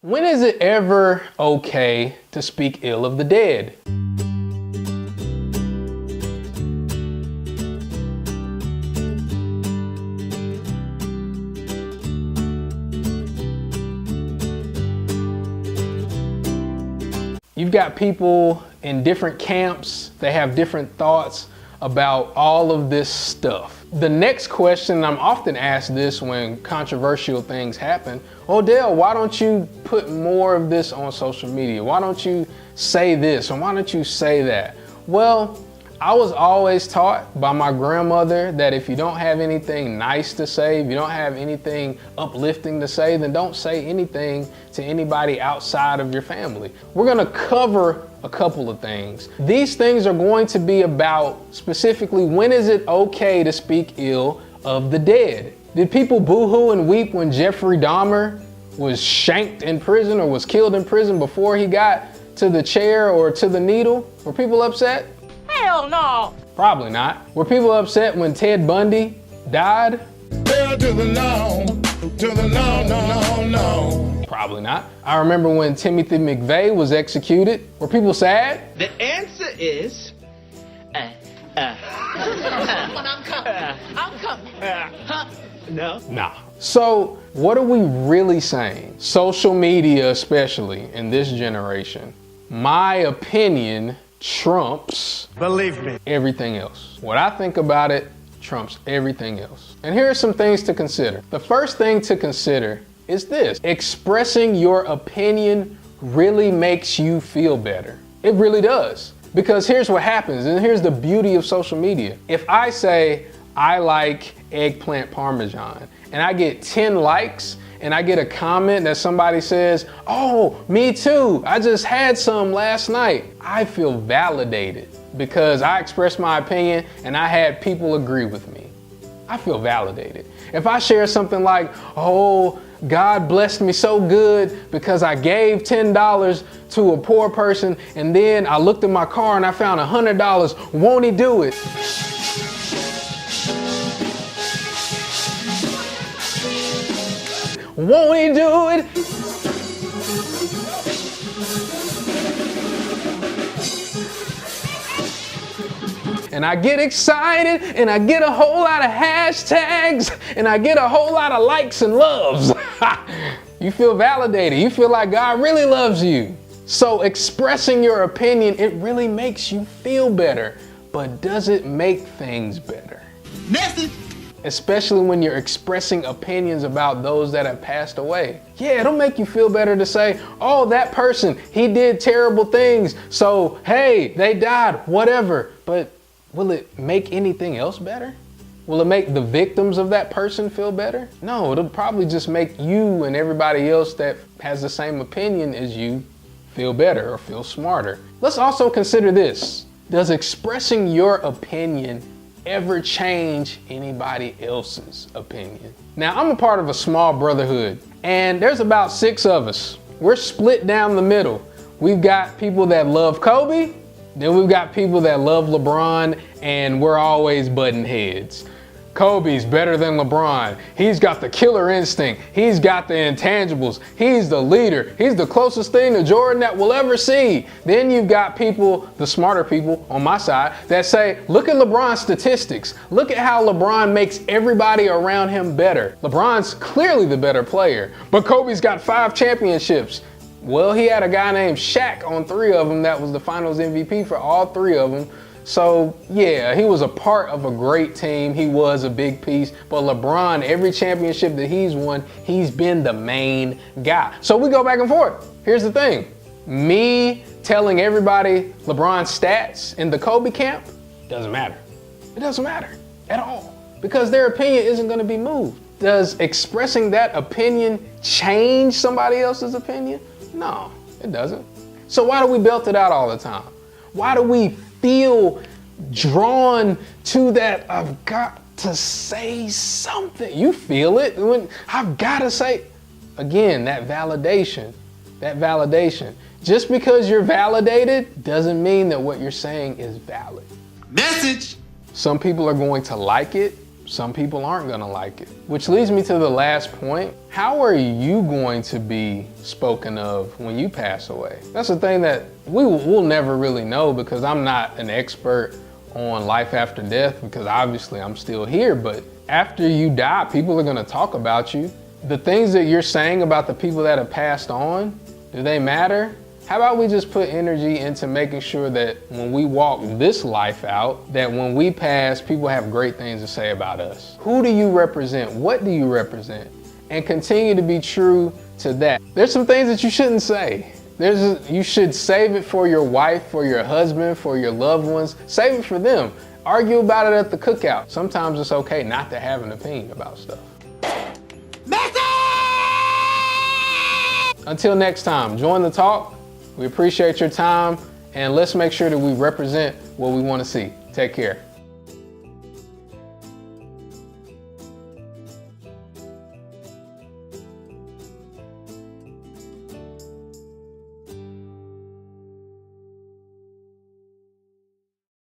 When is it ever okay to speak ill of the dead? You've got people in different camps, they have different thoughts about all of this stuff. The next question, I'm often asked this when controversial things happen, Odell, why don't you put more of this on social media? Why don't you say this or why don't you say that? Well, I was always taught by my grandmother that if you don't have anything nice to say, if you don't have anything uplifting to say, then don't say anything to anybody outside of your family. We're gonna cover a couple of things. These things are going to be about specifically when is it okay to speak ill of the dead? Did people boo-hoo and weep when Jeffrey Dahmer was shanked in prison or was killed in prison before he got to the chair or to the needle? Were people upset? Hell no! Probably not. Were people upset when Ted Bundy died? Hell to the no, to the no, no, no, no. Probably not. I remember when Timothy McVeigh was executed. Were people sad? The answer is, I'm coming. No. Nah. So what are we really saying? Social media, especially in this generation, my opinion trumps, Believe me, everything else. What I think about it trumps everything else. And here are some things to consider. The first thing to consider is this: expressing your opinion really makes you feel better. It really does. Because here's what happens, and here's the beauty of social media. If I say I like eggplant parmesan and I get 10 likes and I get a comment that somebody says, oh, me too, I just had some last night, I feel validated because I expressed my opinion and I had people agree with me. I feel validated. If I share something like, oh, God blessed me so good because I gave $10 to a poor person and then I looked in my car and I found $100, won't he do it? Won't he do it? And I get excited and I get a whole lot of hashtags and I get a whole lot of likes and loves. You feel validated. You feel like God really loves you. So expressing your opinion, it really makes you feel better. But does it make things better? message. Especially when you're expressing opinions about those that have passed away. Yeah, it'll make you feel better to say, oh, that person, he did terrible things, so hey, they died, whatever. But will it make anything else better? Will it make the victims of that person feel better? No, it'll probably just make you and everybody else that has the same opinion as you feel better or feel smarter. Let's also consider this. Does expressing your opinion ever change anybody else's opinion? Now, I'm a part of a small brotherhood, and there's about 6 of us. We're split down the middle. We've got people that love Kobe, then we've got people that love LeBron, and we're always butting heads. Kobe's better than LeBron. He's got the killer instinct. He's got the intangibles. He's the leader. He's the closest thing to Jordan that we'll ever see. Then you've got people, the smarter people on my side, that say, look at LeBron's statistics. Look at how LeBron makes everybody around him better. LeBron's clearly the better player, but Kobe's got 5 championships. Well, he had a guy named Shaq on 3 of them that was the finals MVP for all 3 of them. So yeah, he was a part of a great team. He was a big piece, but LeBron, every championship that he's won, he's been the main guy. So we go back and forth. Here's the thing. Me telling everybody LeBron's stats in the Kobe camp doesn't matter. It doesn't matter at all because their opinion isn't going to be moved. Does expressing that opinion change somebody else's opinion? No, it doesn't. So why do we belt it out all the time? Why do we feel drawn to that I've got to say something? You feel it when I've got to say, again, that validation. Just because you're validated doesn't mean that what you're saying is valid. Message. Some people are going to like it, some people aren't gonna like it. Which leads me to the last point. How are you going to be spoken of when you pass away? That's the thing that we'll never really know, because I'm not an expert on life after death, because obviously I'm still here, but after you die, people are gonna talk about you. The things that you're saying about the people that have passed on, do they matter? How about we just put energy into making sure that when we walk this life out, that when we pass, people have great things to say about us. Who do you represent? What do you represent? And continue to be true to that. There's some things that you shouldn't say. You should save it for your wife, for your husband, for your loved ones. Save it for them. Argue about it at the cookout. Sometimes it's okay not to have an opinion about stuff. Until next time, join the talk. We appreciate your time, and let's make sure that we represent what we want to see. Take care.